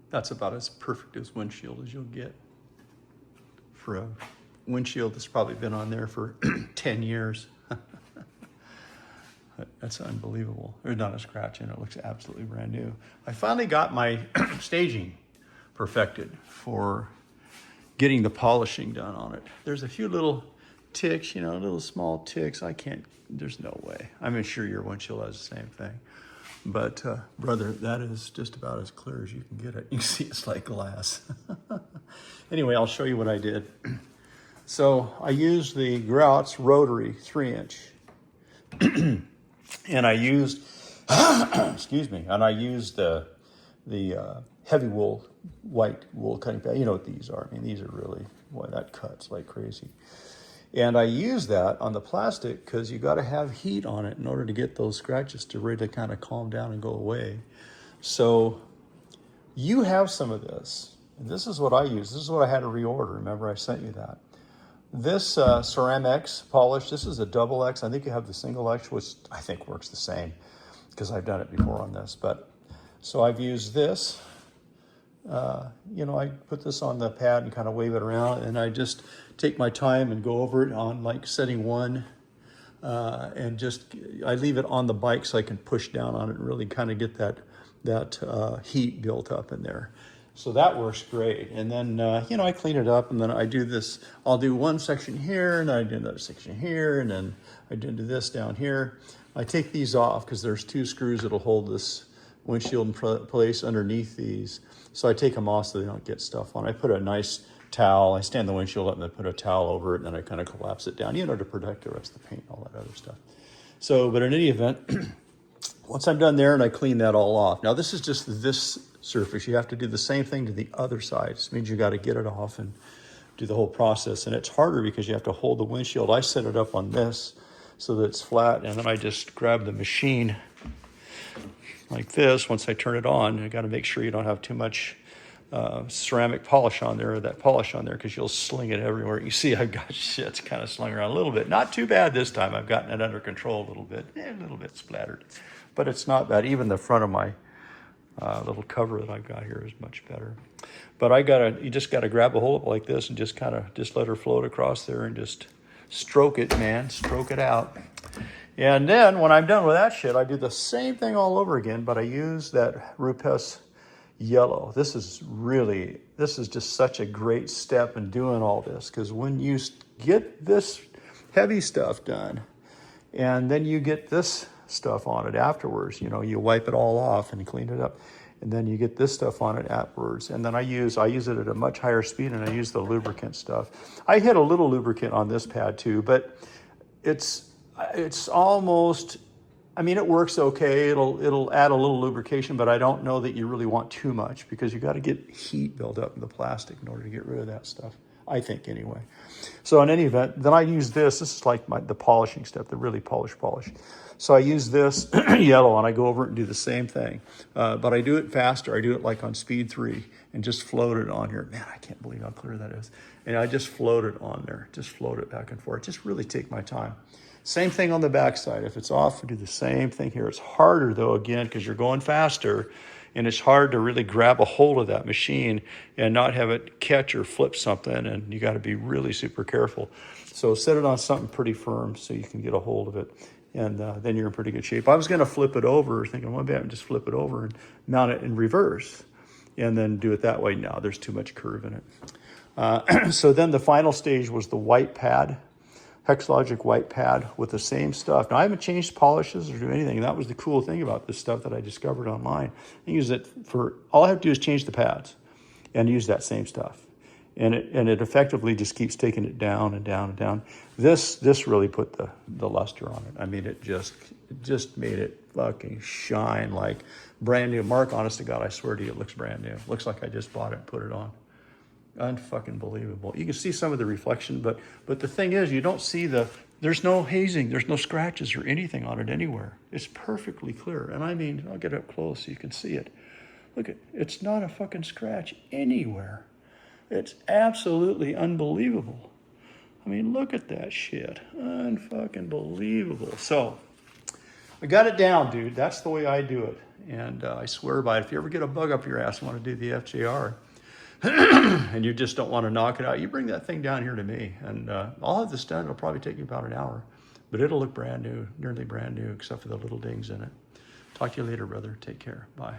That's about as perfect as windshield as you'll get for a windshield that's probably been on there for 10 years. That's unbelievable. There's not a scratch in it. It looks absolutely brand new. I finally got my staging perfected for getting the polishing done on it. There's a few little ticks, you know, little small ticks. There's no way. I'm sure your windshield has the same thing. But brother, that is just about as clear as you can get it. You can see it's like glass. Anyway, I'll show you what I did. So I used the Grout's rotary 3-inch. And I used, excuse me, and I used the heavy wool, white wool cutting pad. You know what these are. I mean, these are really, boy, that cuts like crazy. And I use that on the plastic because you got to have heat on it in order to get those scratches to really kind of calm down and go away. So you have some of this. And this is what I use. This is what I had to reorder. Remember, I sent you that. This Ceramics polish, this is a double X. I think you have the single X, which I think works the same because I've done it before on this. But so I've used this. You know, I put this on the pad and kind of wave it around, and I just take my time and go over it on like setting 1, and just I leave it on the bike so I can push down on it and really kind of get that heat built up in there. So that works great. And then, you know, I clean it up, and then I do this. I'll do one section here, and I do another section here, and then I do this down here. I take these off because there's 2 screws that'll hold this windshield in place underneath these. So I take them off so they don't get stuff on. I put a nice towel. I stand the windshield up and then put a towel over it, and then I kind of collapse it down, you know, to protect the rest of the paint and all that other stuff. So, but in any event, once I'm done there and I clean that all off. Now this is just this surface. You have to do the same thing to the other side. This means you got to get it off and do the whole process. And it's harder because you have to hold the windshield. I set it up on this so that it's flat, and then I just grab the machine like this. Once I turn it on, I got to make sure you don't have too much ceramic polish on there, or that polish on there, because you'll sling it everywhere. You see I've got shit's kind of slung around a little bit. Not too bad this time. I've gotten it under control a little bit splattered, but it's not bad. Even the front of my little cover that I've got here is much better. But you just gotta grab a hold of it like this and just let her float across there and just stroke it, man, stroke it out. And then when I'm done with that shit, I do the same thing all over again, but I use that Rupes yellow. This is just such a great step in doing all this, because when you get this heavy stuff done, and then you get this stuff on it afterwards, you know, you wipe it all off and clean it up, and then you get this stuff on it afterwards. And then I use it at a much higher speed, and I use the lubricant stuff. I hit a little lubricant on this pad too, but it's almost, I mean, it works okay. It'll add a little lubrication, but I don't know that you really want too much, because you got to get heat built up in the plastic in order to get rid of that stuff, I think anyway. So in any event, then I use this. This is like the polishing step, the really polish. So I use this yellow, and I go over it and do the same thing. But I do it faster. I do it like on speed 3 and just float it on here. Man, I can't believe how clear that is. And I just float it on there, just float it back and forth. Just really take my time. Same thing on the backside. If it's off, I do the same thing here. It's harder though, again, because you're going faster, and it's hard to really grab a hold of that machine and not have it catch or flip something, and you got to be really super careful. So set it on something pretty firm so you can get a hold of it, and then you're in pretty good shape. I was going to flip it over, thinking, well, maybe I can just flip it over and mount it in reverse and then do it that way. No, there's too much curve in it. So then the final stage was the white pad. Hexlogic white pad with the same stuff. Now, I haven't changed polishes or do anything. That was the cool thing about this stuff that I discovered online. I use it for, all I have to do is change the pads and use that same stuff. And it effectively just keeps taking it down and down and down. This really put the luster on it. I mean, it just made it fucking shine like brand new. Mark, honest to God, I swear to you, it looks brand new. It looks like I just bought it and put it on. Unfucking believable. You can see some of the reflection, but the thing is, you don't see there's no hazing, there's no scratches or anything on it anywhere. It's perfectly clear. And I mean, I'll get up close so you can see it. Look, it's not a fucking scratch anywhere. It's absolutely unbelievable. I mean, look at that shit. Unfucking believable. So I got it down, dude. That's the way I do it. And I swear by it, if you ever get a bug up your ass and want to do the FJR, and you just don't want to knock it out, you bring that thing down here to me, and I'll have this done. It'll probably take me about an hour, but it'll look brand new, nearly brand new, except for the little dings in it. Talk to you later, brother. Take care. Bye.